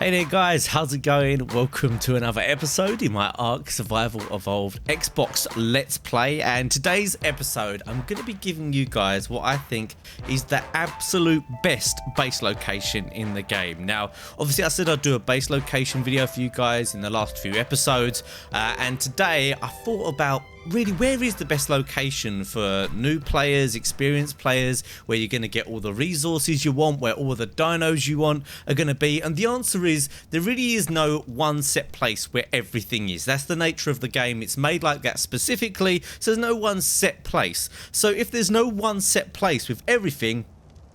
Hey there guys, how's it going? Welcome to another episode in my Ark Survival Evolved Xbox Let's Play, and today's episode I'm going to be giving you guys what I think is the absolute best base location in the game. Now obviously I said I'd do a base location video for you guys in the last few episodes, and today I thought about really where is the best location for new players, experienced players, where you're going to get all the resources you want, where all the dinos you want are going to be. And the answer is there really is no one set place where everything is. That's the nature of the game. It's made like that specifically, so there's no one set place. So if there's no one set place with everything,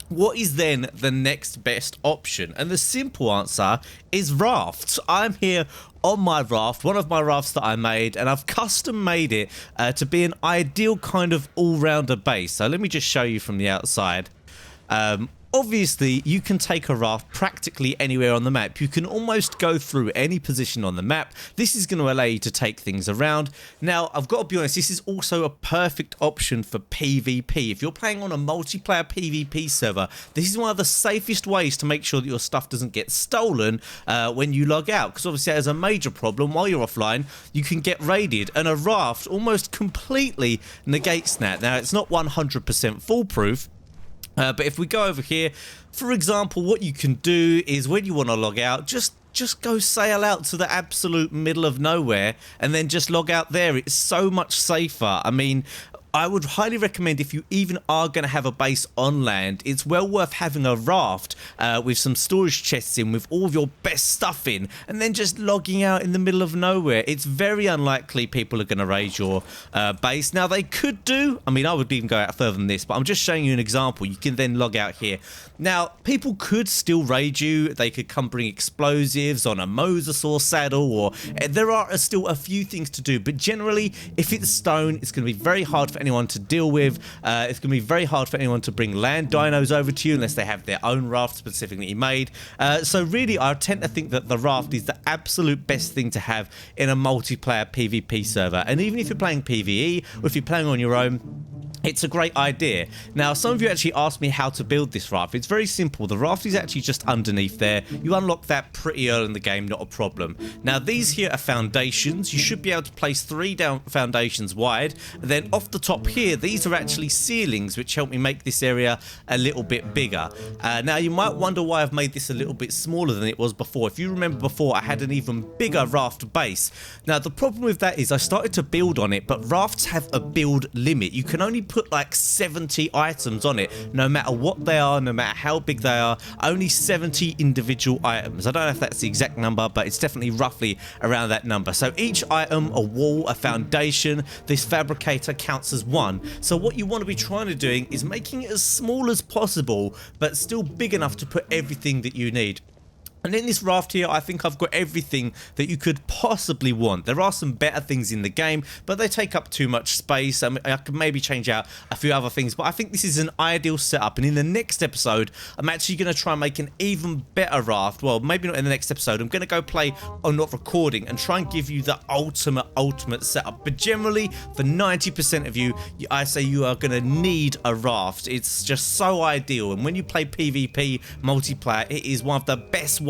what is then the next best option? And the simple answer is rafts. I'm here on my raft, one of my rafts that I made, and I've custom made it to be an ideal kind of all-rounder base. So let me just show you from the outside. Obviously, you can take a raft practically anywhere on the map. You can almost go through any position on the map. This is going to allow you to take things around. Now, I've got to be honest, this is also a perfect option for PvP. If you're playing on a multiplayer PvP server, this is one of the safest ways to make sure that your stuff doesn't get stolen when you log out. Because obviously, there's a major problem while you're offline. You can get raided, and a raft almost completely negates that. Now, it's not 100% foolproof. But if we go over here, for example, what you can do is when you want to log out, just go sail out to the absolute middle of nowhere and then just log out there. It's so much safer. I mean, I would highly recommend, if you even are going to have a base on land, it's well worth having a raft with some storage chests in with all of your best stuff in, and then just logging out in the middle of nowhere. It's very unlikely people are going to raid your base. Now they could do, I mean, I would even go out further than this, but I'm just showing you an example. You can then log out here. Now people could still raid you. They could come bring explosives on a mosasaur saddle, or there are still a few things to do, but generally if it's stone, it's going to be very hard for anyone to deal with. It's going to be very hard for anyone to bring land dinos over to you unless they have their own raft specifically made. So really I tend to think that the raft is the absolute best thing to have in a multiplayer PvP server. And even if you're playing PvE or if you're playing on your own, it's a great idea. Now, some of you actually asked me how to build this raft. It's very simple. The raft is actually just underneath there. You unlock that pretty early in the game, not a problem. Now, these here are foundations. You should be able to place 3 down foundations wide. Then off the top here, these are actually ceilings, which help me make this area a little bit bigger. Now, you might wonder why I've made this a little bit smaller than it was before. If you remember before, I had an even bigger raft base. Now, the problem with that is I started to build on it, but rafts have a build limit. You can only put like 70 items on it, no matter what they are, no matter how big they are. Only 70 individual items. I don't know if that's the exact number, but it's definitely roughly around that number. So each item, a wall, a foundation, this fabricator counts as one. So what you want to be trying to doing is making it as small as possible, but still big enough to put everything that you need. And in this raft here, I think I've got everything that you could possibly want. There are some better things in the game, but they take up too much space. I could maybe change out a few other things, but I think this is an ideal setup. And in the next episode, I'm actually going to try and make an even better raft. Well, maybe not in the next episode. I'm going to go play on not recording and try and give you the ultimate setup. But generally, for 90% of you, I say you are going to need a raft. It's just so ideal. And when you play PvP multiplayer, it is one of the best ways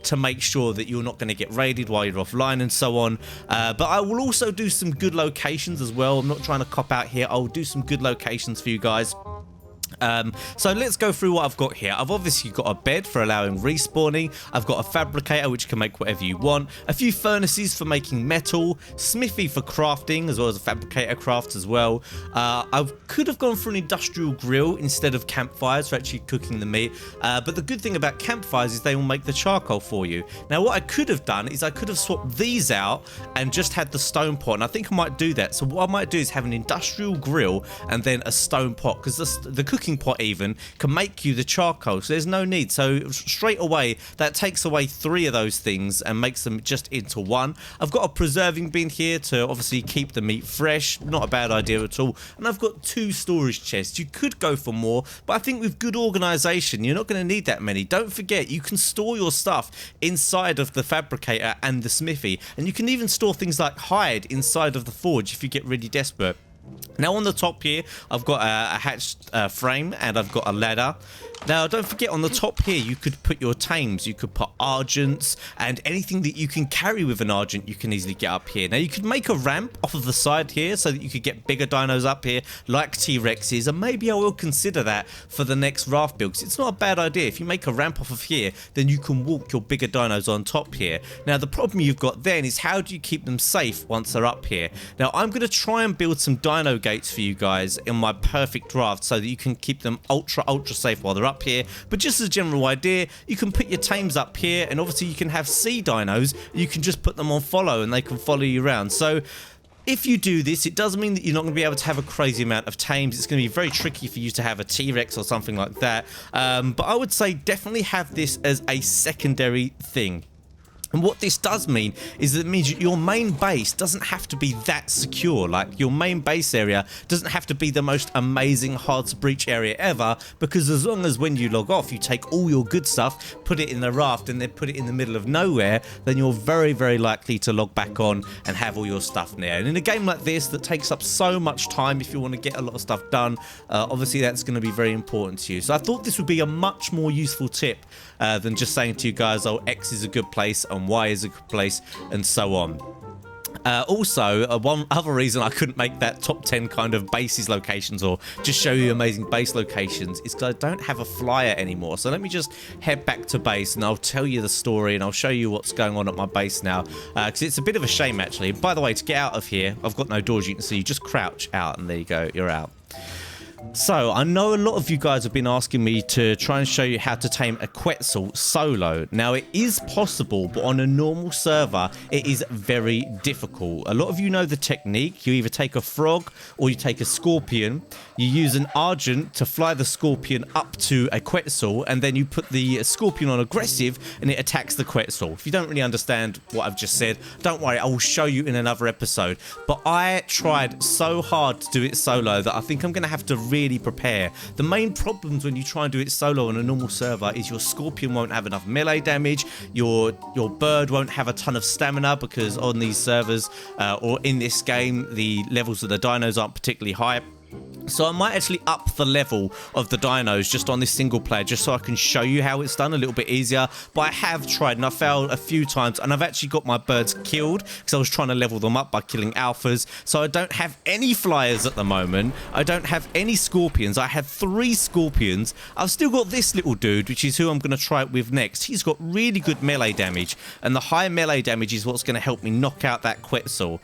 to make sure that you're not going to get raided while you're offline and so on. But I will also do some good locations as well. I'm not trying to cop out here. I'll do some good locations for you guys. So let's go through what I've got here. I've obviously got a bed for allowing respawning. I've got a fabricator which can make whatever you want. A few furnaces for making metal. Smithy for crafting, as well as a fabricator craft as well. I could have gone for an industrial grill instead of campfires for actually cooking the meat. But the good thing about campfires is they will make the charcoal for you. Now what I could have done is I could have swapped these out and just had the stone pot. And I think I might do that. So what I might do is have an industrial grill and then a stone pot, because the cooking pot even can make you the charcoal, so there's no need. So straight away that takes away 3 of those things and makes them just into one. I've got a preserving bin here to obviously keep the meat fresh, not a bad idea at all. And I've got 2 storage chests. You could go for more, but I think with good organization you're not going to need that many. Don't forget, you can store your stuff inside of the fabricator and the smithy, and you can even store things like hide inside of the forge if you get really desperate. Now on the top here, I've got a hatched frame and I've got a ladder. Now, don't forget, on the top here, you could put your tames, you could put argents, and anything that you can carry with an argent, you can easily get up here. Now, you could make a ramp off of the side here so that you could get bigger dinos up here, like T-Rexes, and maybe I will consider that for the next raft build, because it's not a bad idea. If you make a ramp off of here, then you can walk your bigger dinos on top here. Now, the problem you've got then is how do you keep them safe once they're up here? Now, I'm going to try and build some dino gates for you guys in my perfect raft so that you can keep them ultra safe while they're up here. But just as a general idea, you can put your tames up here, and obviously you can have sea dinos. You can just put them on follow and they can follow you around. So if you do this, it does mean that you're not going to be able to have a crazy amount of tames. It's going to be very tricky for you to have a T-Rex or something like that. But I would say definitely have this as a secondary thing. And what this does mean is that it means your main base doesn't have to be that secure. Like, your main base area doesn't have to be the most amazing hard to breach area ever, because as long as when you log off you take all your good stuff, put it in the raft and then put it in the middle of nowhere, then you're very likely to log back on and have all your stuff there. And in a game like this that takes up so much time, if you want to get a lot of stuff done, obviously that's going to be very important to you. So I thought this would be a much more useful tip than just saying to you guys, oh, X is a good place and Y is a good place and so on. Also, one other reason I couldn't make that top 10 kind of bases locations or just show you amazing base locations is because I don't have a flyer anymore. So let me just head back to base and I'll tell you the story and I'll show you what's going on at my base now, because it's a bit of a shame actually. By the way, to get out of here, I've got no doors. You can see, you just crouch out and there you go, you're out. So, I know a lot of you guys have been asking me to try and show you how to tame a Quetzal solo. Now, it is possible, but on a normal server, it is very difficult. A lot of you know the technique. You either take a frog or you take a scorpion. You use an argent to fly the scorpion up to a Quetzal, and then you put the scorpion on aggressive and it attacks the Quetzal. If you don't really understand what I've just said, don't worry, I will show you in another episode. But I tried so hard to do it solo that I think I'm going to have to really prepare. The main problems when you try and do it solo on a normal server is your scorpion won't have enough melee damage, your bird won't have a ton of stamina, because on these servers or in this game the levels of the dinos aren't particularly high. So I might actually up the level of the dinos just on this single player, just so I can show you how it's done a little bit easier. But I have tried and I failed a few times, and I've actually got my birds killed because I was trying to level them up by killing alphas. So I don't have any flyers at the moment. I don't have any scorpions. I had 3 scorpions. I've still got this little dude, which is who I'm going to try it with next. He's got really good melee damage, and the high melee damage is what's going to help me knock out that Quetzal.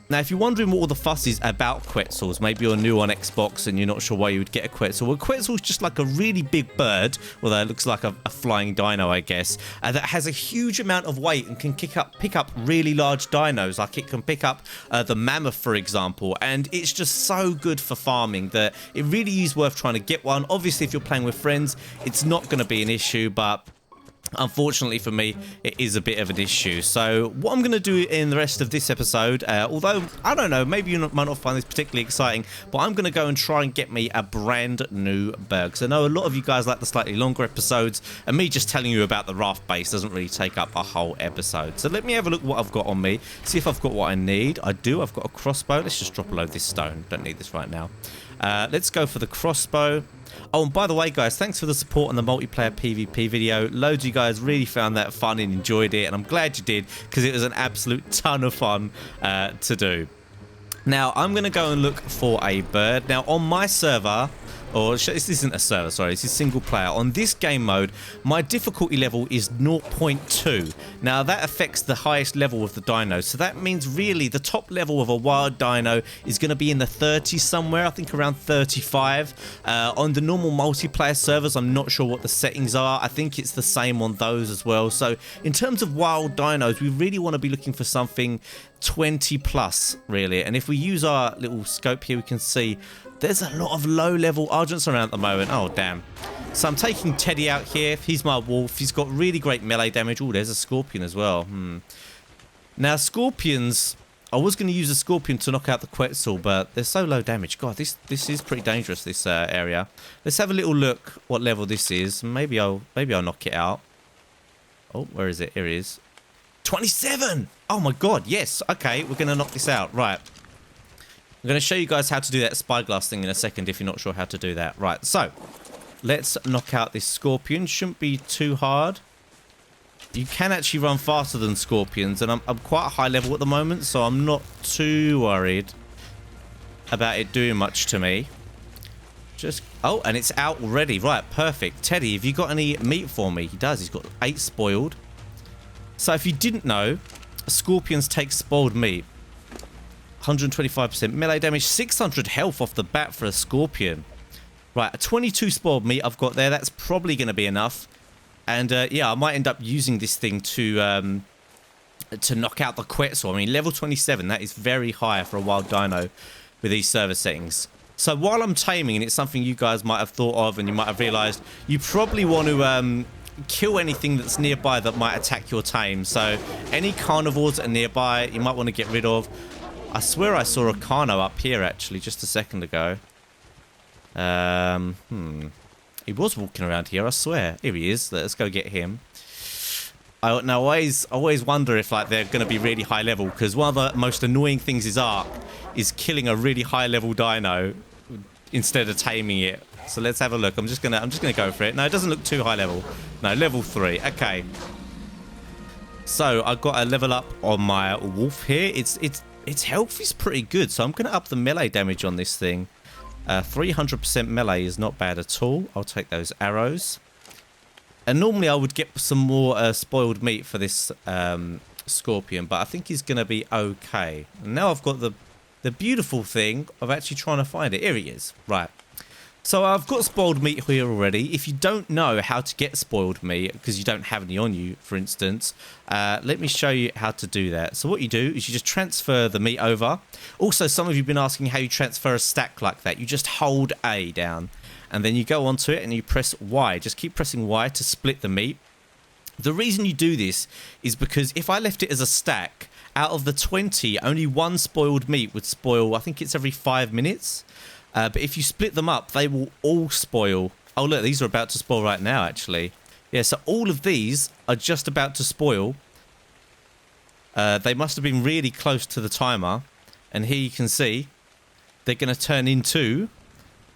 Now, if you're wondering what all the fuss is about Quetzals, maybe you're new on Xbox and you're not sure why you would get a Quetzal. Well, Quetzal's just like a really big bird, although it looks like a flying dino, I guess, that has a huge amount of weight and can pick up really large dinos. Like, it can pick up the mammoth, for example, and it's just so good for farming that it really is worth trying to get one. Obviously, if you're playing with friends, it's not going to be an issue, but unfortunately for me, it is a bit of an issue. So what I'm going to do in the rest of this episode, although, I don't know, maybe you might not find this particularly exciting, but I'm going to go and try and get me a brand new bird. Because I know a lot of you guys like the slightly longer episodes, and me just telling you about the raft base doesn't really take up a whole episode. So let me have a look what I've got on me, see if I've got what I need. I do, I've got a crossbow. Let's just drop a load of this stone. Don't need this right now. Let's go for the crossbow. Oh, and by the way, guys, thanks for the support on the multiplayer PvP video. Loads of you guys really found that fun and enjoyed it, and I'm glad you did, because it was an absolute ton of fun to do. Now, I'm going to go and look for a bird. Now, on my server, or this isn't a server, sorry, this is single player. On this game mode, my difficulty level is 0.2. Now, that affects the highest level of the dino. So that means really the top level of a wild dino is going to be in the 30s somewhere, I think around 35. On the normal multiplayer servers, I'm not sure what the settings are. I think it's the same on those as well. So in terms of wild dinos, we really want to be looking for something 20 plus, really. And if we use our little scope here, we can see there's a lot of low-level argents around at the moment. Oh, damn. So I'm taking Teddy out here. He's my wolf. He's got really great melee damage. Oh, there's a scorpion as well. Now, scorpions, I was going to use a scorpion to knock out the Quetzal, but they're so low damage. God, this is pretty dangerous, this area. Let's have a little look what level this is. Maybe I'll knock it out. Oh, where is it? Here it is. 27! Oh, my God, yes. Okay, we're going to knock this out. Right. I'm going to show you guys how to do that spyglass thing in a second if you're not sure how to do that. Right, so let's knock out this scorpion. Shouldn't be too hard. You can actually run faster than scorpions, and I'm quite a high level at the moment, so I'm not too worried about it doing much to me. Just oh, and it's out already. Right, perfect. Teddy, have you got any meat for me? He does. He's got 8 spoiled. So if you didn't know, scorpions take spoiled meat. 125% melee damage, 600 health off the bat for a scorpion. Right, a 22 spoiled meat I've got there. That's probably going to be enough. And yeah, I might end up using this thing to knock out the Quetzal. I mean, level 27, that is very high for a wild dino with these server settings. So while I'm taming, and it's something you guys might have thought of and you might have realised, you probably want to kill anything that's nearby that might attack your tame. So any carnivores that are nearby, you might want to get rid of. I swear I saw a carno up here, actually, just a second ago. He was walking around here, I swear. Here he is. Let's go get him. I always wonder if like they're going to be really high level, because one of the most annoying things is Ark is killing a really high level dino instead of taming it. So let's have a look. I'm just gonna go for it. No, it doesn't look too high level. No, level 3. Okay. So I've got a level up on my wolf here. Its health is pretty good, so I'm gonna up the melee damage on this thing. 300% melee is not bad at all. I'll take those arrows. And normally I would get some more spoiled meat for this scorpion, but I think he's going to be okay. And now I've got the beautiful thing of actually trying to find it. Here he is. Right. So I've got spoiled meat here already. If you don't know how to get spoiled meat, because you don't have any on you, for instance, let me show you how to do that. So what you do is you just transfer the meat over. Also, some of you have been asking how you transfer a stack like that. You just hold A down, and then you go onto it and you press Y. Just keep pressing Y to split the meat. The reason you do this is because if I left it as a stack, out of the 20, only one spoiled meat would spoil, I think it's every 5 minutes. But if you split them up, they will all spoil. Oh, look, these are about to spoil right now, actually. Yeah, so all of these are just about to spoil. They must have been really close to the timer. And here you can see they're going to turn into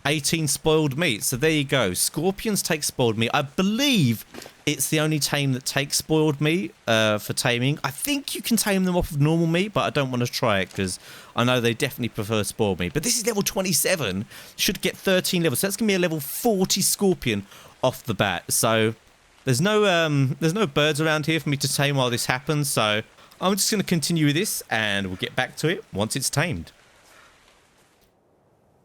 18 spoiled meat. So there you go. Scorpions take spoiled meat. I believe it's the only tame that takes spoiled meat for taming. I think you can tame them off of normal meat, but I don't want to try it because I know they definitely prefer spoiled meat. But this is level 27. Should get 13 levels. So that's going to be a level 40 scorpion off the bat. So there's no birds around here for me to tame while this happens. So I'm just going to continue with this and we'll get back to it once it's tamed.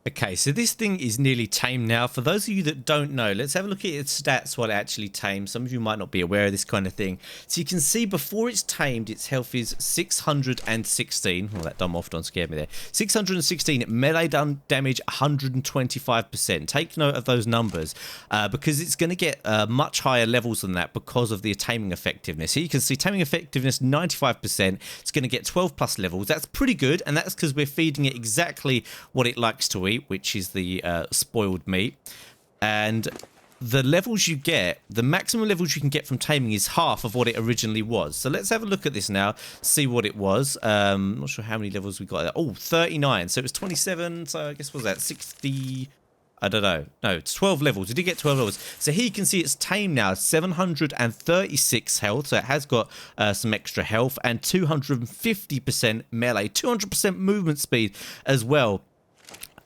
Okay, so this thing is nearly tamed now. For those of you that don't know, let's have a look at its stats while it actually tames. Some of you might not be aware of this kind of thing. So you can see before it's tamed, its health is 616. Well, that dumb off-don scared me there. 616, melee damage 125%. Take note of those numbers because it's going to get much higher levels than that because of the taming effectiveness. Here you can see taming effectiveness 95%. It's going to get 12 plus levels. That's pretty good, and that's because we're feeding it exactly what it likes to eat, which is the spoiled meat. And the levels you get, the maximum levels you can get from taming is half of what it originally was. So let's have a look at this now, see what it was. I'm not sure how many levels we got there. Oh, 39. So it was 27. So I guess what was that? 60. I don't know. No, it's 12 levels. It did get 12 levels. So here you can see it's tame now. 736 health. So it has got some extra health and 250% melee, 200% movement speed as well.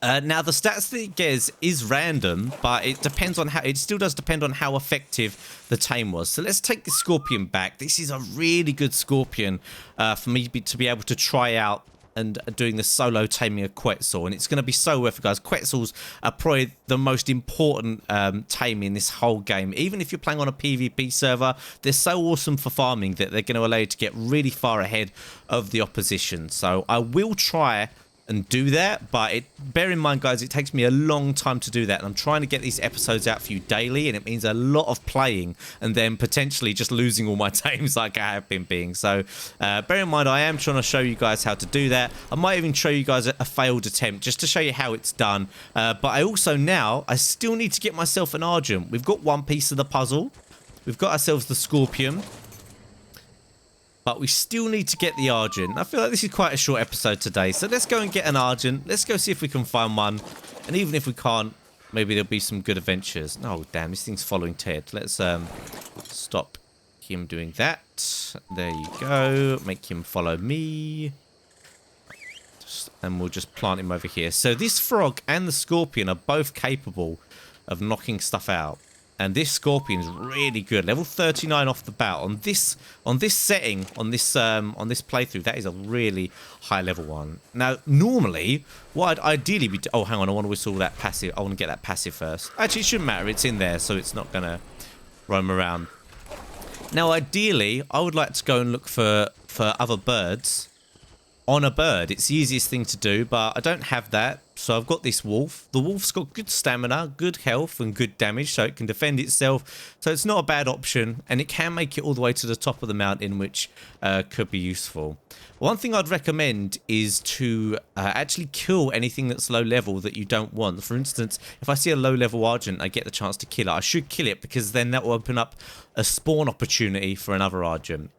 Now the stats that it gets is random, but it depends on it still does depend on how effective the tame was. So let's take the scorpion back. This is a really good scorpion for me to be able to try out and doing the solo taming of Quetzal, and it's going to be so worth it, guys. Quetzals are probably the most important tame in this whole game. Even if you're playing on a PvP server, they're so awesome for farming that they're going to allow you to get really far ahead of the opposition. So I will try and do that, but bear in mind, guys, it takes me a long time to do that, and I'm trying to get these episodes out for you daily, and it means a lot of playing and then potentially just losing all my tames like I have been being. So bear in mind, I am trying to show you guys how to do that. I might even show you guys a failed attempt just to show you how it's done, but I also I still need to get myself an Argent. We've got one piece of the puzzle. We've got ourselves the scorpion. but we still need to get the Argent. I feel like this is quite a short episode today, so let's go and get an Argent. Let's go see if we can find one, and even if we can't, maybe there'll be some good adventures. Oh, damn, this thing's following Ted. Let's stop him doing that. There you go. Make him follow me. And we'll just plant him over here. So this frog and the scorpion are both capable of knocking stuff out. And this scorpion is really good. Level 39 off the bat. On this setting, on this playthrough, that is a really high level one. Now, normally, what I'd ideally be... Oh, hang on. I want to whistle that passive. I want to get that passive first. Actually, it shouldn't matter. It's in there, so it's not going to roam around. Now, ideally, I would like to go and look for other birds on a bird. It's the easiest thing to do, but I don't have that. So I've got this wolf. The wolf's got good stamina, good health, and good damage, so it can defend itself. So it's not a bad option, and it can make it all the way to the top of the mountain, which could be useful. One thing I'd recommend is to actually kill anything that's low level that you don't want. For instance, if I see a low level Argent, I get the chance to kill it. I should kill it, because then that will open up a spawn opportunity for another Argent.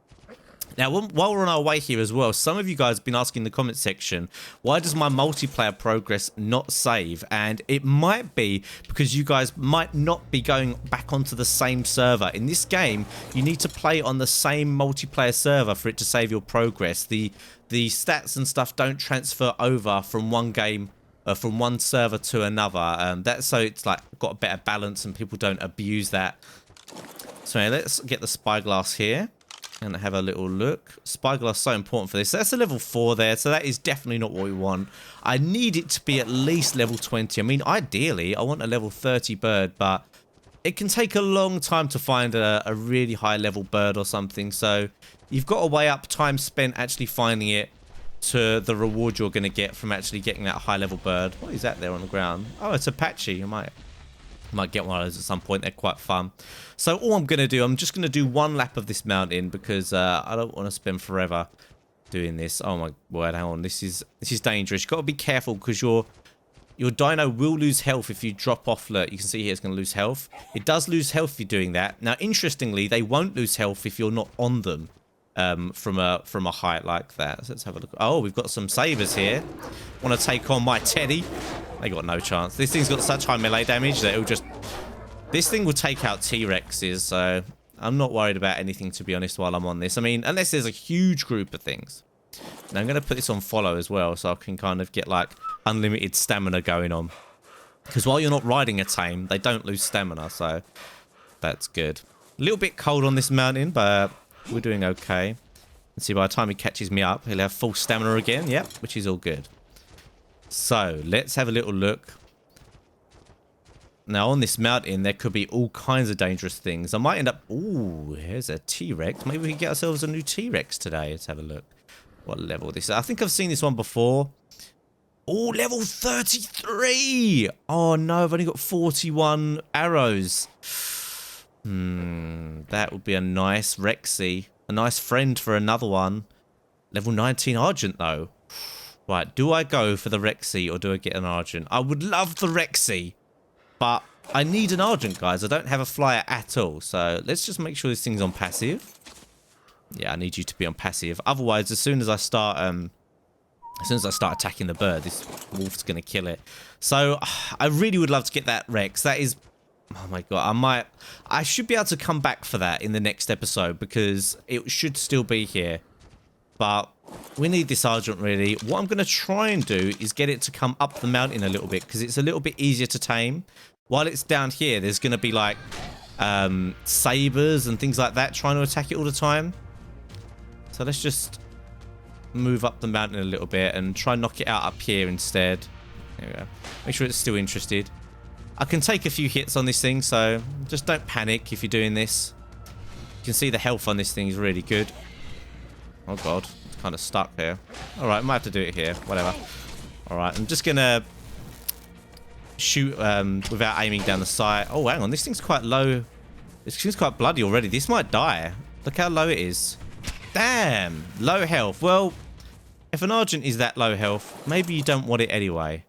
Now, while we're on our way here as well, some of you guys have been asking in the comment section, why does my multiplayer progress not save? And it might be because you guys might not be going back onto the same server. In this game, you need to play on the same multiplayer server for it to save your progress. The stats and stuff don't transfer over from one game, from one server to another. That's so it's like got a better balance and people don't abuse that. So yeah, let's get the spyglass here and have a little look. Spyglass is so important for this. So that's a level 4 there, so that is definitely not what we want. I need it to be at least level 20. I mean, ideally, I want a level 30 bird, but it can take a long time to find a really high level bird or something. So you've got to weigh up time spent actually finding it to the reward you're going to get from actually getting that high level bird. What is that there on the ground? Oh, it's Apache. I might get one of those at some point. They're quite fun. So all I'm going to do, I'm just going to do one lap of this mountain because I don't want to spend forever doing this. Oh my word, hang on. This is dangerous. You've got to be careful because your dino will lose health if you drop off. Look, you can see here it's going to lose health. It does lose health if you're doing that. Now, interestingly, they won't lose health if you're not on them from a height like that. So let's have a look. Oh, we've got some sabers here. Want to take on my teddy? They got no chance. This thing's got such high melee damage that it'll just... This thing will take out T-Rexes, so I'm not worried about anything, to be honest, while I'm on this. I mean, unless there's a huge group of things. Now, I'm going to put this on follow as well, so I can kind of get, like, unlimited stamina going on. Because while you're not riding a tame, they don't lose stamina, so that's good. A little bit cold on this mountain, but we're doing okay. Let's see, by the time he catches me up, he'll have full stamina again. Yep, which is all good. So, let's have a little look. Now, on this mountain, there could be all kinds of dangerous things. I might end up... Ooh, here's a T-Rex. Maybe we can get ourselves a new T-Rex today. Let's have a look. What level this is. I think I've seen this one before. Oh, level 33! Oh, no, I've only got 41 arrows. That would be a nice Rexy. A nice friend for another one. Level 19 Argent, though. Right, do I go for the Rexy or do I get an Argent? I would love the Rexy, but I need an Argent, guys. I don't have a flyer at all, so let's just make sure this thing's on passive. Yeah, I need you to be on passive. Otherwise, as soon as I start attacking the bird, this wolf's gonna kill it. So I really would love to get that Rex. That is... Oh my god, I should be able to come back for that in the next episode because it should still be here. But we need this Argent, really. What I'm going to try and do is get it to come up the mountain a little bit because it's a little bit easier to tame. While it's down here, there's going to be like sabers and things like that trying to attack it all the time. So let's just move up the mountain a little bit and try and knock it out up here instead. There we go. Make sure it's still interested. I can take a few hits on this thing, so just don't panic if you're doing this. You can see the health on this thing is really good. Oh god, it's kind of stuck here. Alright, might have to do it here. Whatever. Alright, I'm just going to shoot without aiming down the sight. Oh, hang on, this thing's quite low. This thing's quite bloody already. This might die. Look how low it is. Damn! Low health. Well, if an Argent is that low health, maybe you don't want it anyway.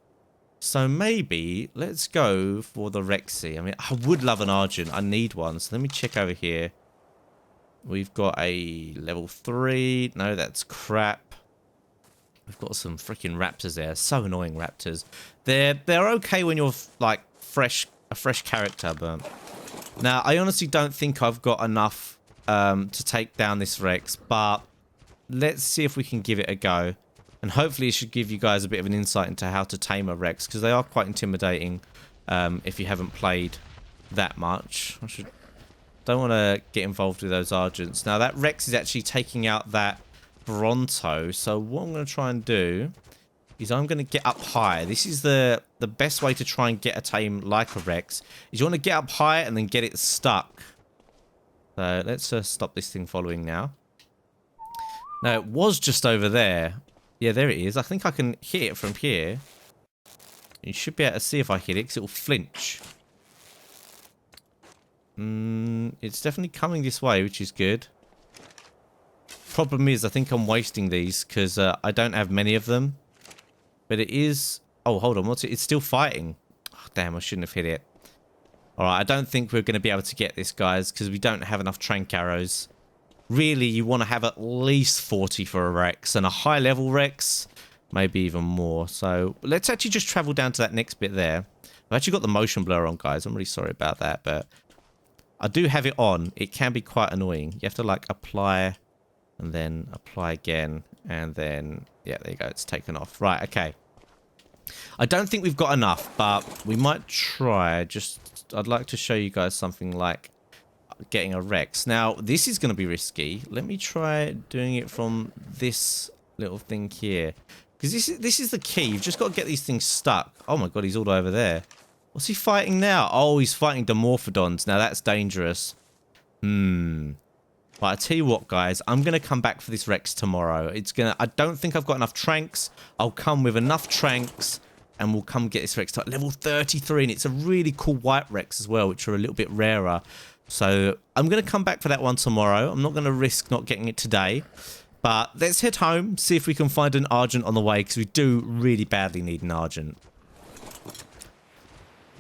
So maybe let's go for the Rexy. I mean, I would love an Argent. I need one. So let me check over here. We've got a level 3. No, that's crap. We've got some freaking raptors there. So annoying, raptors. They're okay when you're like a fresh character, but now I honestly don't think I've got enough to take down this Rex, but let's see if we can give it a go. And hopefully it should give you guys a bit of an insight into how to tame a Rex, because they are quite intimidating if you haven't played that much. Don't want to get involved with those Argents. Now that Rex is actually taking out that Bronto, so what I'm going to try and do is I'm going to get up high. This is the best way to try and get a tame like a Rex, is you want to get up high and then get it stuck. So let's stop this thing following now. Now it was just over there. Yeah, there it is. I think I can hit it from here. You should be able to see if I hit it, because it will flinch. It's definitely coming this way, which is good. Problem is, I think I'm wasting these because I don't have many of them. But it is... Oh, hold on. What's it? It's still fighting. Oh, damn, I shouldn't have hit it. Alright, I don't think we're going to be able to get this, guys, because we don't have enough trank arrows. Really, you want to have at least 40 for a Rex, and a high-level Rex, maybe even more. So let's actually just travel down to that next bit there. I've actually got the motion blur on, guys. I'm really sorry about that, but I do have it on. It can be quite annoying. You have to, like, apply... and then apply again, and then, yeah, there you go, it's taken off. Right, okay. I don't think we've got enough, but we might try. I'd like to show you guys something like getting a Rex. Now, this is going to be risky. Let me try doing it from this little thing here. Because this is the key. You've just got to get these things stuck. Oh my god, he's all over there. What's he fighting now? Oh, he's fighting Dimorphodons. Now, that's dangerous. But I tell you what, guys, I'm going to come back for this Rex tomorrow. I don't think I've got enough tranks. I'll come with enough tranks and we'll come get this Rex to level 33. And it's a really cool white Rex as well, which are a little bit rarer. So I'm going to come back for that one tomorrow. I'm not going to risk not getting it today. But let's head home, see if we can find an Argent on the way, because we do really badly need an Argent.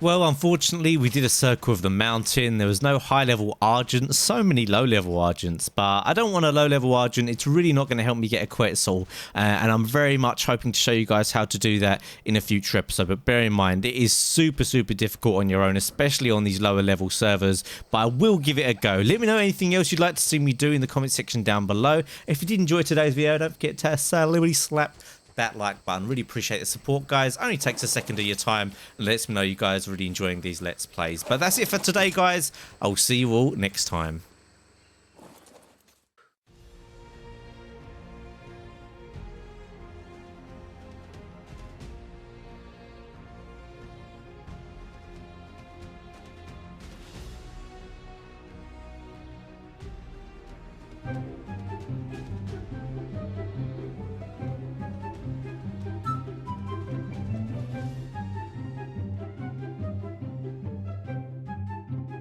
Well, unfortunately, we did a circle of the mountain. There was no high-level Argent, so many low-level Argents, but I don't want a low-level Argent. It's really not going to help me get a Quetzal, and I'm very much hoping to show you guys how to do that in a future episode. But bear in mind, it is super, super difficult on your own, especially on these lower-level servers, but I will give it a go. Let me know anything else you'd like to see me do in the comment section down below. If you did enjoy today's video, don't forget to celebrity slap that like button. Really appreciate the support, guys. Only takes a second of your time and lets me know you guys are really enjoying these Let's Plays. But that's it for today, guys. I'll see you all next time.